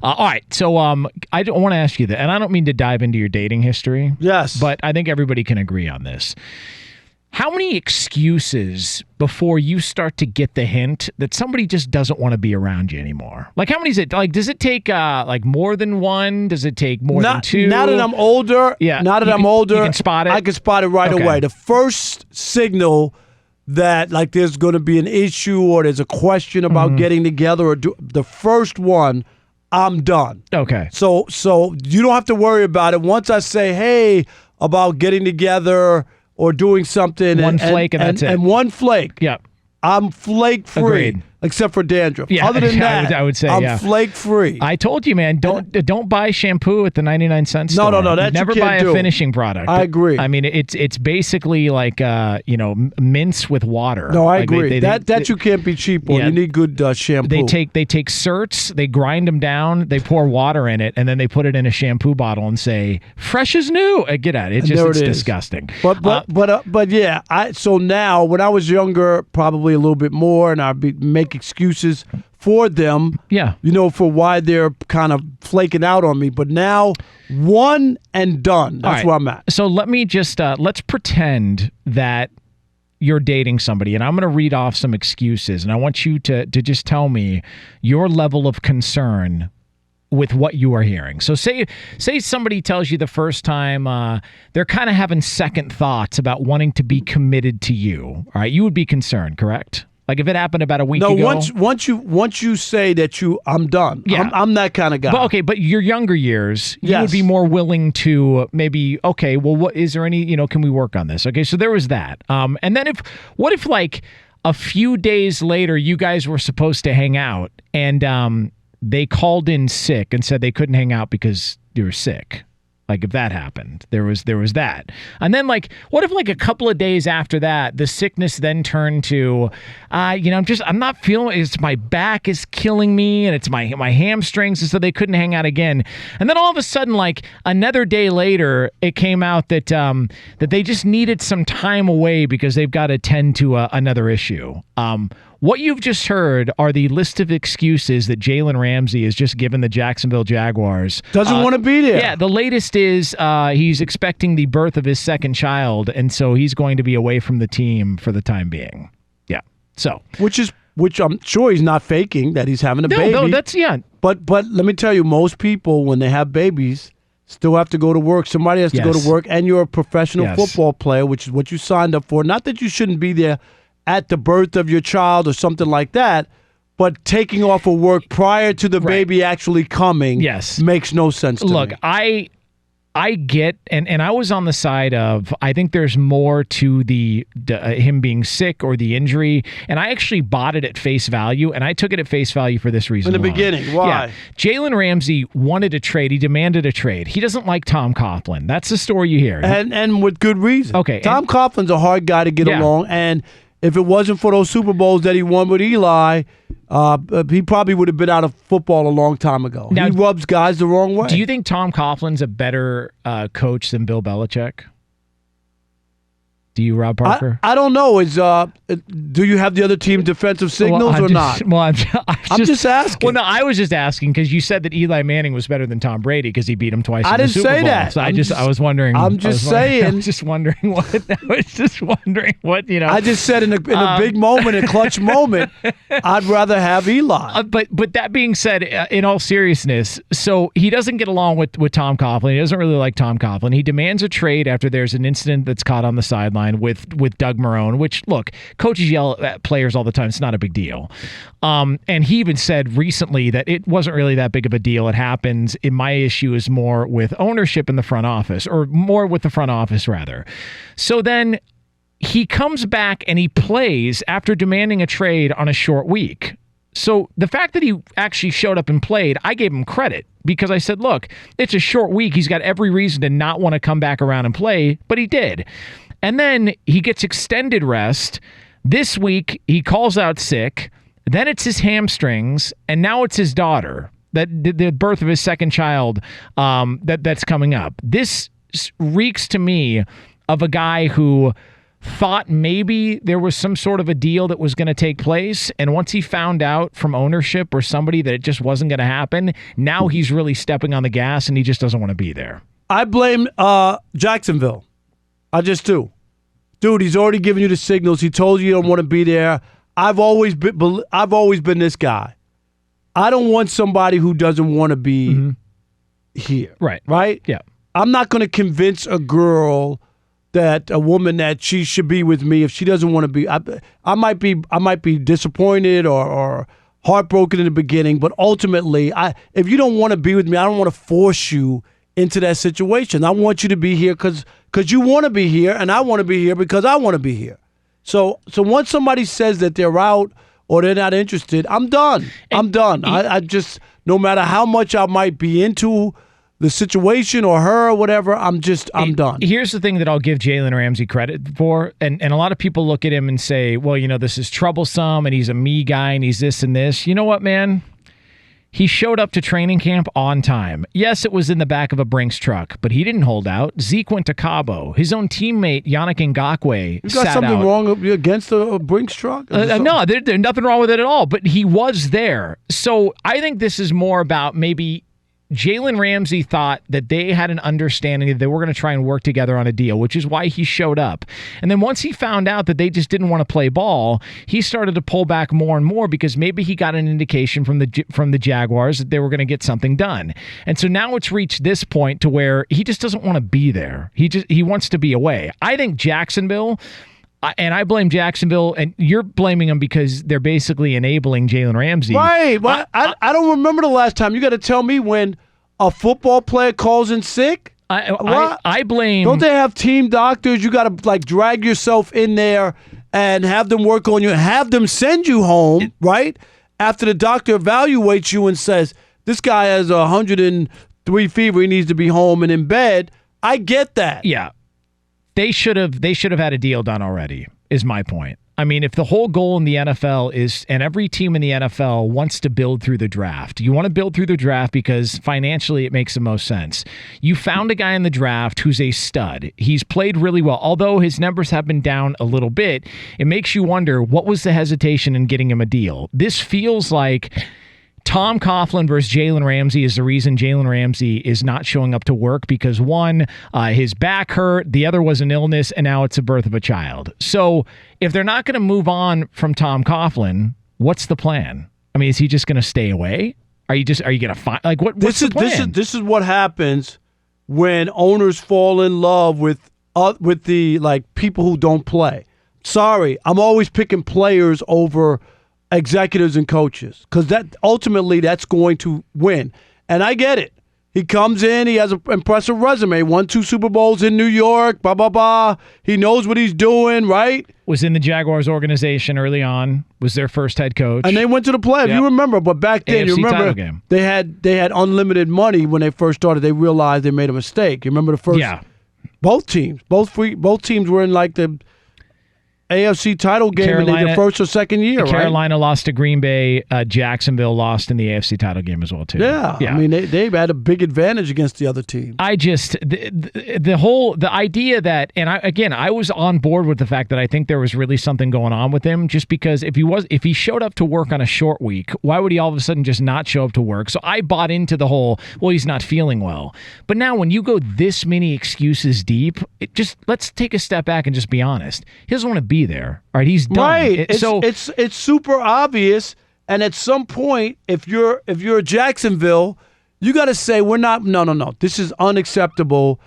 All right. So I want to ask you that, and I don't mean to dive into your dating history. Yes. But I think everybody can agree on this. How many excuses before you start to get the hint that somebody just doesn't want to be around you anymore? Like, how many is it? Like, does it take more than one? Does it take more than two? Now that I'm older, you can spot it. I can spot it right away. The first signal that like there's going to be an issue or there's a question about getting together, or the first one, I'm done. Okay. So you don't have to worry about it. Once I say, hey, about getting together or doing something. One flake and that's it. And one flake. Yeah. I'm flake free. Agreed. Except for dandruff. Yeah, Other than that, I would say, I'm flake free. I told you, man, don't buy shampoo at the 99-cent store. No, that never you can't buy do. a finishing product. I agree. I mean, it's basically like mince with water. No, I like agree. That you can't be cheap on. Yeah, you need good shampoo. They take certs, they grind them down, they pour water in it, and then they put it in a shampoo bottle and say fresh as new. Get at it. It's disgusting. But yeah. So now when I was younger, probably a little bit more, and I'd make excuses for them, for why they're kind of flaking out on me. But now, one and done. That's where I'm at. So let me just, let's pretend that you're dating somebody, and I'm going to read off some excuses, and I want you to just tell me your level of concern with what you are hearing. So say somebody tells you the first time they're kind of having second thoughts about wanting to be committed to you. All right, you would be concerned, correct? Like if it happened about a week ago. No, once you say that I'm done. Yeah. I'm that kind of guy. But your younger years, you would be more willing to maybe, okay, well, what is there any, can we work on this? Okay, so there was that. And then what if like a few days later you guys were supposed to hang out and they called in sick and said they couldn't hang out because they were sick? Like if that happened, there was that. And then like, what if like a couple of days after that, the sickness then turned to, I'm not feeling, it's my back is killing me and it's my hamstrings. And so they couldn't hang out again. And then all of a sudden, like another day later, it came out that, that they just needed some time away because they've got to tend to another issue. What you've just heard are the list of excuses that Jalen Ramsey has just given the Jacksonville Jaguars. Doesn't want to be there. Yeah, the latest is he's expecting the birth of his second child, and so he's going to be away from the team for the time being. Yeah, so which I'm sure he's not faking that he's having a baby. No, that's But let me tell you, most people when they have babies still have to go to work. Somebody has to go to work, and you're a professional football player, which is what you signed up for. Not that you shouldn't be there at the birth of your child or something like that, but taking off of work prior to the baby actually coming makes no sense to me. Look, I get, and I was on the side of, I think there's more to the him being sick or the injury, and I actually bought it at face value, and I took it at face value for this reason. In the beginning, why? Yeah. Jalen Ramsey wanted a trade. He demanded a trade. He doesn't like Tom Coughlin. That's the story you hear. And with good reason. Okay. Tom Coughlin's a hard guy to get along, and if it wasn't for those Super Bowls that he won with Eli, he probably would have been out of football a long time ago. Now, he rubs guys the wrong way. Do you think Tom Coughlin's a better coach than Bill Belichick? Do you, Rob Parker? I don't know. Do you have the other team's defensive signals or not? Well, I'm just asking. Well, no, I was just asking because you said that Eli Manning was better than Tom Brady because he beat him twice in the Super Bowl. I didn't say that. So I was wondering. I'm just saying. I was just wondering what. I just said in a big moment, a clutch moment, I'd rather have Eli. But that being said, in all seriousness, so he doesn't get along with Tom Coughlin. He doesn't really like Tom Coughlin. He demands a trade after there's an incident that's caught on the sideline with Doug Marrone, which, look, coaches yell at players all the time. It's not a big deal. And he even said recently that it wasn't really that big of a deal. It happens. My issue is more with ownership in the front office, or more with the front office, rather. So then he comes back and he plays after demanding a trade on a short week. So the fact that he actually showed up and played, I gave him credit because I said, look, it's a short week. He's got every reason to not want to come back around and play, but he did. And then he gets extended rest. This week, he calls out sick. Then it's his hamstrings. And now it's his daughter, the birth of his second child that's coming up. This reeks to me of a guy who thought maybe there was some sort of a deal that was going to take place, and once he found out from ownership or somebody that it just wasn't going to happen, now he's really stepping on the gas and he just doesn't want to be there. I blame Jacksonville. I just do. Dude, he's already given you the signals. He told you don't want to be there. I've always been this guy. I don't want somebody who doesn't want to be here. Right? Yeah. I'm not going to convince a girl that a woman that she should be with me if she doesn't want to be. I might be disappointed or heartbroken in the beginning, but ultimately, if you don't want to be with me, I don't want to force you into that situation. I want you to be here because you want to be here, and I want to be here because I want to be here. So once somebody says that they're out or they're not interested, I'm done. I'm done. I just, no matter how much I might be into the situation or her or whatever, I'm done. Here's the thing that I'll give Jalen Ramsey credit for, and a lot of people look at him and say, well, this is troublesome, and he's a me guy, and he's this and this. You know what, man? He showed up to training camp on time. Yes, it was in the back of a Brinks truck, but he didn't hold out. Zeke went to Cabo. His own teammate, Yannick Ngakoue, you got something wrong against a Brinks truck? No, there's nothing wrong with it at all, but he was there. So I think this is more about maybe Jalen Ramsey thought that they had an understanding that they were going to try and work together on a deal, which is why he showed up. And then once he found out that they just didn't want to play ball, he started to pull back more and more because maybe he got an indication from the Jaguars that they were going to get something done. And so now it's reached this point to where he just doesn't want to be there. He wants to be away. I think Jacksonville. And I blame Jacksonville, and you're blaming them because they're basically enabling Jalen Ramsey. Right. I don't remember the last time. You got to tell me when a football player calls in sick. I blame. Don't they have team doctors? You got to drag yourself in there and have them work on you, have them send you home, right? After the doctor evaluates you and says, this guy has 103 fever, he needs to be home and in bed. I get that. Yeah. They should have had a deal done already, is my point. I mean, if the whole goal in the NFL is, and every team in the NFL wants to build through the draft, you want to build through the draft because financially it makes the most sense. You found a guy in the draft who's a stud. He's played really well. Although his numbers have been down a little bit, it makes you wonder, what was the hesitation in getting him a deal? This feels like Tom Coughlin versus Jalen Ramsey is the reason Jalen Ramsey is not showing up to work because one, his back hurt, the other was an illness, and now it's the birth of a child. So if they're not going to move on from Tom Coughlin, what's the plan? I mean, is he just going to stay away? Are you going to find what's the plan? This is what happens when owners fall in love with the people who don't play. Sorry, I'm always picking players over executives and coaches because ultimately that's going to win. And I get it. He comes in, he has an impressive resume, won 2 Super Bowls in New York, blah, blah, blah. He knows what he's doing, right? Was in the Jaguars organization early on, was their first head coach. And they went to the playoffs. Yep. You remember, but back then, AFC you remember game. they had unlimited money when they first started. They realized they made a mistake. You remember the first? Yeah. Both teams were in the AFC title game in their first or second year, right? Carolina lost to Green Bay. Jacksonville lost in the AFC title game as well, too. Yeah. I mean, they've had a big advantage against the other team. I just, the idea that, and I was on board with the fact that I think there was really something going on with him just because if he showed up to work on a short week, why would he all of a sudden just not show up to work? So I bought into the whole, well, he's not feeling well. But now when you go this many excuses deep, let's take a step back and just be honest. He doesn't want to be there. All right, he's done. Right. It's super obvious. And at some point, if you're Jacksonville, you got to say no. This is unacceptable.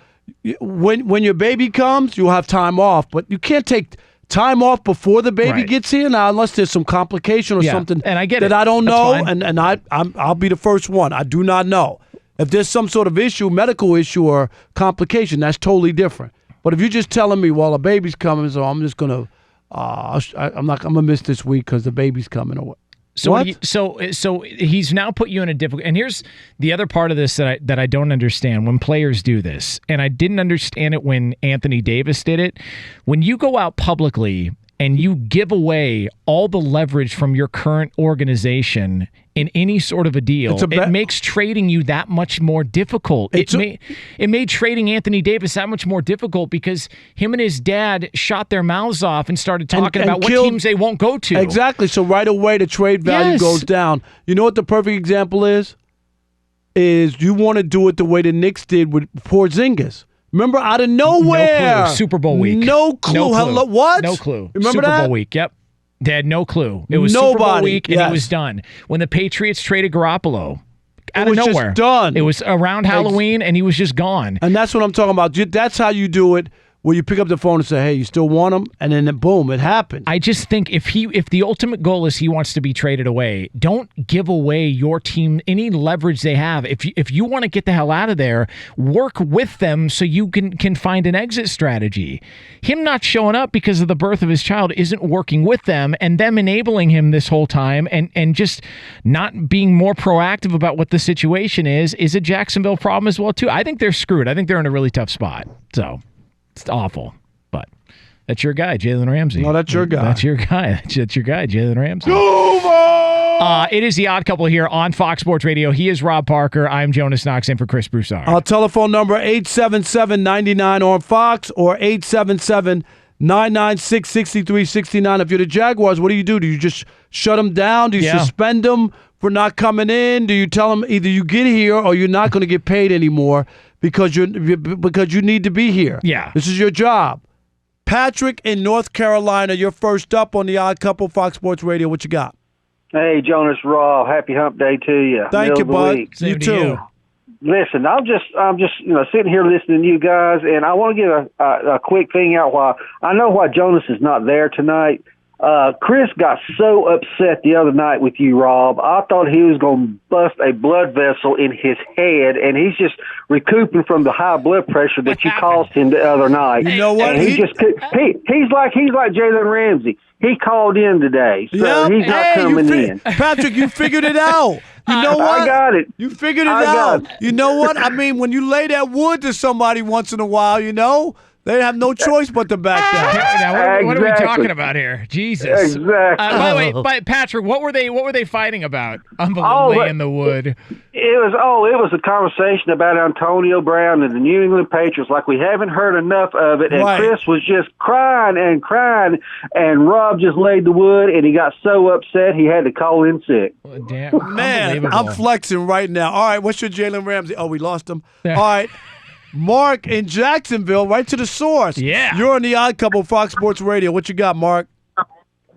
When your baby comes, you'll have time off, but you can't take time off before the baby gets here now, unless there's some complication or something and I get that it. I don't know. Fine. And I'll be the first one. I do not know. If there's some sort of issue, medical issue or complication, that's totally different. But if you're just telling me, well, a baby's coming, so I'm just gonna. I'm gonna miss this week because the baby's coming. Or what? So he's now put you in a difficult. And here's the other part of this that I don't understand when players do this, and I didn't understand it when Anthony Davis did it. When you go out publicly and you give away all the leverage from your current organization in any sort of a deal, it makes trading you that much more difficult. It made trading Anthony Davis that much more difficult because him and his dad shot their mouths off and started talking about what teams they won't go to. Exactly. So right away the trade value goes down. You know what the perfect example is? Is you want to do it the way the Knicks did with Porzingis. Remember, out of nowhere. No clue. Super Bowl week. No clue. No clue. Hello, what? No clue. Remember Super that? Bowl week. Yep. They had no clue. It was Super Bowl week, and it was done. When the Patriots traded Garoppolo, out of nowhere. Just done. It was around Halloween, and he was just gone. And that's what I'm talking about. That's how you do it, where you pick up the phone and say, hey, you still want him? And then, boom, it happens. I just think if the ultimate goal is he wants to be traded away, don't give away your team any leverage they have. If you want to get the hell out of there, work with them so you can find an exit strategy. Him not showing up because of the birth of his child isn't working with them, and them enabling him this whole time and just not being more proactive about what the situation is a Jacksonville problem as well, too. I think they're screwed. I think they're in a really tough spot. So it's awful, but that's your guy, Jalen Ramsey. No, that's your guy. That's your guy. That's your guy, Jalen Ramsey. Over! It is the Odd Couple here on Fox Sports Radio. He is Rob Parker. I'm Jonas Knox in for Chris Broussard. Our telephone number, 877-99 on Fox or 877-996-6369. If you're the Jaguars, what do? Do you just shut them down? Do you suspend them for not coming in? Do you tell them either you get here or you're not going to get paid anymore? Because you need to be here. Yeah. This is your job. Patrick in North Carolina, you're first up on the Odd Couple, Fox Sports Radio. What you got? Hey, Jonas, Rob. Happy Hump Day to you. Thank you, bud. Same You to too. you. Listen, I'm just sitting here listening to you guys, and I want to get a quick thing out. I know why Jonas is not there tonight. Chris got so upset the other night with you, Rob. I thought he was going to bust a blood vessel in his head, and he's just recouping from the high blood pressure that you caused him the other night. You know what? And he's like Jalen Ramsey. He called in today, so he's not coming in. Patrick, you figured it out. You know what? I got it. You figured it out. You know what? I mean, when you lay that wood to somebody once in a while, they have no choice but to back down. Now, what are we talking about here? Jesus. Exactly. By the way, but Patrick, what were they fighting about? Unbelievably in the wood. It was a conversation about Antonio Brown and the New England Patriots like we haven't heard enough of it. And Chris was just crying, and Rob just laid the wood, and he got so upset he had to call in sick. Well, damn, man, I'm flexing right now. All right, what's your Jalen Ramsey? Oh, we lost him. All right. Mark in Jacksonville, right to the source. Yeah. You're on the Odd Couple, Fox Sports Radio. What you got, Mark?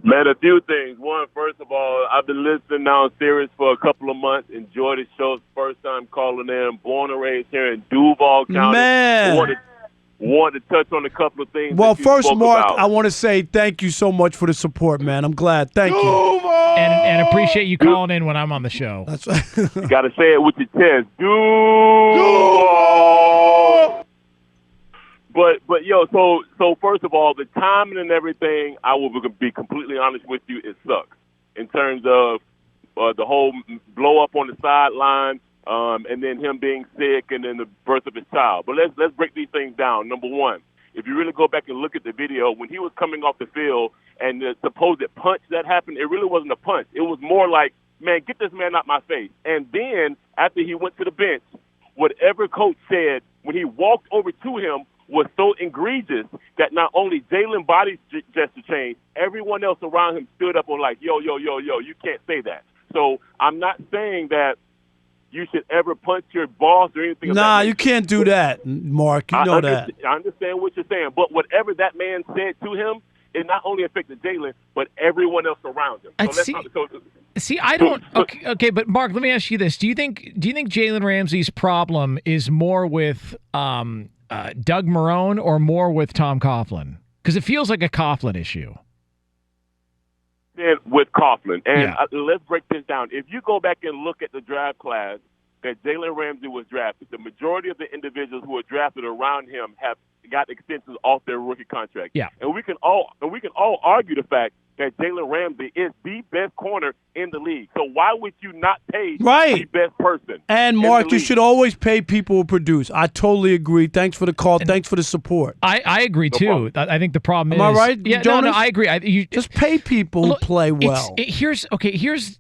Man, a few things. One, first of all, I've been listening now in series for a couple of months. Enjoyed the show. First time calling in. Born and raised here in Duval County. Man. Wanted to touch on a couple of things. Well, first, Mark, about. I want to say thank you so much for the support, man. I'm glad. Thank you. And appreciate you calling in when I'm on the show. That's right. You got to say it with your chest. Duval. But yo, so first of all, the timing and everything, I will be completely honest with you, it sucks in terms of the whole blow up on the sideline, and then him being sick, and then the birth of his child. But let's break these things down. Number one, if you really go back and look at the video, when he was coming off the field and the supposed punch that happened, it really wasn't a punch. It was more like, man, get this man out my face. And then after he went to the bench, whatever coach said when he walked over to him was so egregious that not only Jalen body gesture changed, everyone else around him stood up and like, yo, you can't say that. So I'm not saying that you should ever punch your boss or anything. Nah, you can't do that, Mark. You know that. I understand what you're saying, but whatever that man said to him, it not only affected Jalen, but everyone else around him. See, I don't. Okay, but Mark, let me ask you this: Do you think Jalen Ramsey's problem is more with Doug Marrone or more with Tom Coughlin? Because it feels like a Coughlin issue. With Coughlin, and let's break this down. If you go back and look at the draft class that Jalen Ramsey was drafted, the majority of the individuals who were drafted around him have got extensions off their rookie contract. Yeah, and we can all argue the fact that Jalen Ramsey is the best corner in the league. So why would you not pay the best person? And, Mark, you should always pay people who produce. I totally agree. Thanks for the call. Thanks for the support. I agree, too. I think the problem Am I right, Yeah, Jonas? no, I agree. Just pay people who play well. Here's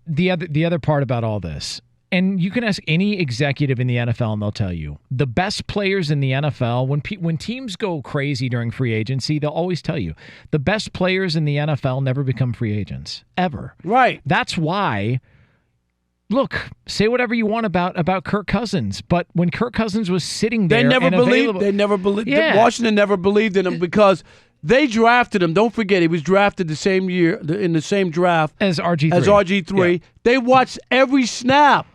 the other part about all this. And you can ask any executive in the NFL, and they'll tell you the best players in the NFL. When teams go crazy during free agency, they'll always tell you the best players in the NFL never become free agents ever. Right. That's why. Look, say whatever you want about Kirk Cousins, but when Kirk Cousins was sitting there, They never available, believed. Yeah. Washington never believed in him because they drafted him. Don't forget, he was drafted the same year in the same draft as RG3. RG3. Yeah. They watched every snap.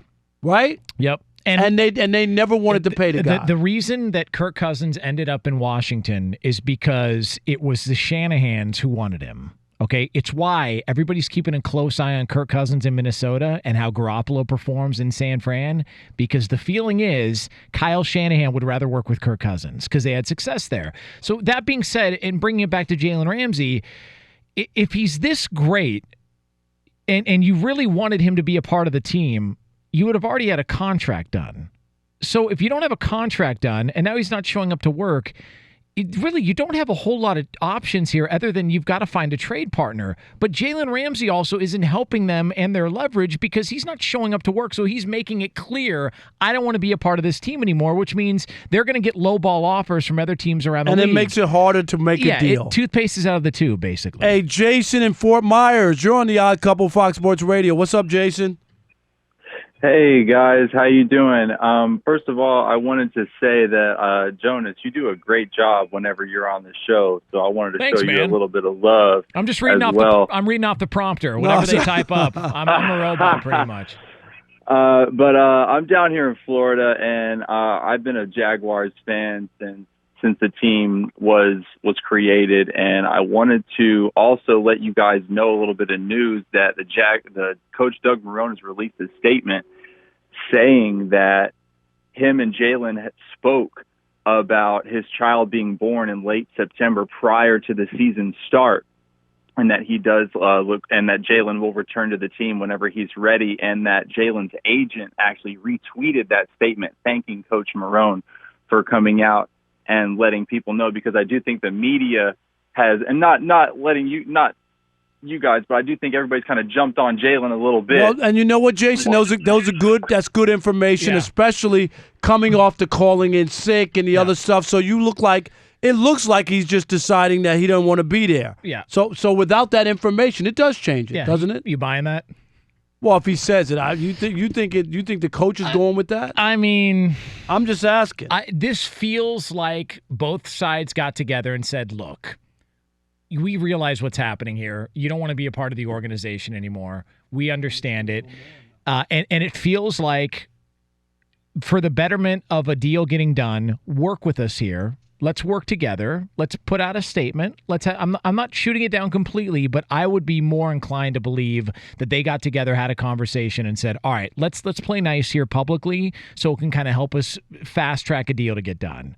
Right? Yep. And they never wanted to pay the guy. The reason that Kirk Cousins ended up in Washington is because it was the Shanahans who wanted him. Okay? It's why everybody's keeping a close eye on Kirk Cousins in Minnesota and how Garoppolo performs in San Fran, because the feeling is Kyle Shanahan would rather work with Kirk Cousins because they had success there. So that being said, and bringing it back to Jalen Ramsey, if he's this great and you really wanted him to be a part of the team, you would have already had a contract done. So if you don't have a contract done and now he's not showing up to work, you don't have a whole lot of options here other than you've got to find a trade partner. But Jalen Ramsey also isn't helping them and their leverage because he's not showing up to work. So he's making it clear, I don't want to be a part of this team anymore, which means they're going to get lowball offers from other teams around the league. And it makes it harder to make a deal. Toothpaste is out of the tube, basically. Hey, Jason in Fort Myers, you're on the Odd Couple Fox Sports Radio. What's up, Jason? Hey guys, how you doing? First of all, I wanted to say that Jonas, you do a great job whenever you're on the show. So I wanted to show you a little bit of love. I'm just reading off I'm reading off the prompter. Whatever they type up, I'm a robot pretty much. But I'm down here in Florida, and I've been a Jaguars fan since the team was created, and I wanted to also let you guys know a little bit of news that the coach Doug Marrone has released a statement saying that him and Jalen spoke about his child being born in late September prior to the season start, and that he does look, and that Jalen will return to the team whenever he's ready, and that Jalen's agent actually retweeted that statement thanking Coach Marrone for coming out and letting people know, because I do think the media has, and not you guys, but I do think everybody's kind of jumped on Jalen a little bit. Well, and you know what, Jason, those are good. That's good information, especially coming off the calling in sick and the other stuff. So it looks like he's just deciding that he doesn't want to be there. Yeah. So without that information, it does change it, doesn't it? You buying that? Well, if he says it, you think the coach is going with that? I mean, I'm just asking. This feels like both sides got together and said, "Look, we realize what's happening here. You don't want to be a part of the organization anymore. We understand it, and it feels like for the betterment of a deal getting done, work with us here." Let's work together. Let's put out a statement. I'm not shooting it down completely, but I would be more inclined to believe that they got together, had a conversation, and said, "All right, let's play nice here publicly, so it can kind of help us fast track a deal to get done."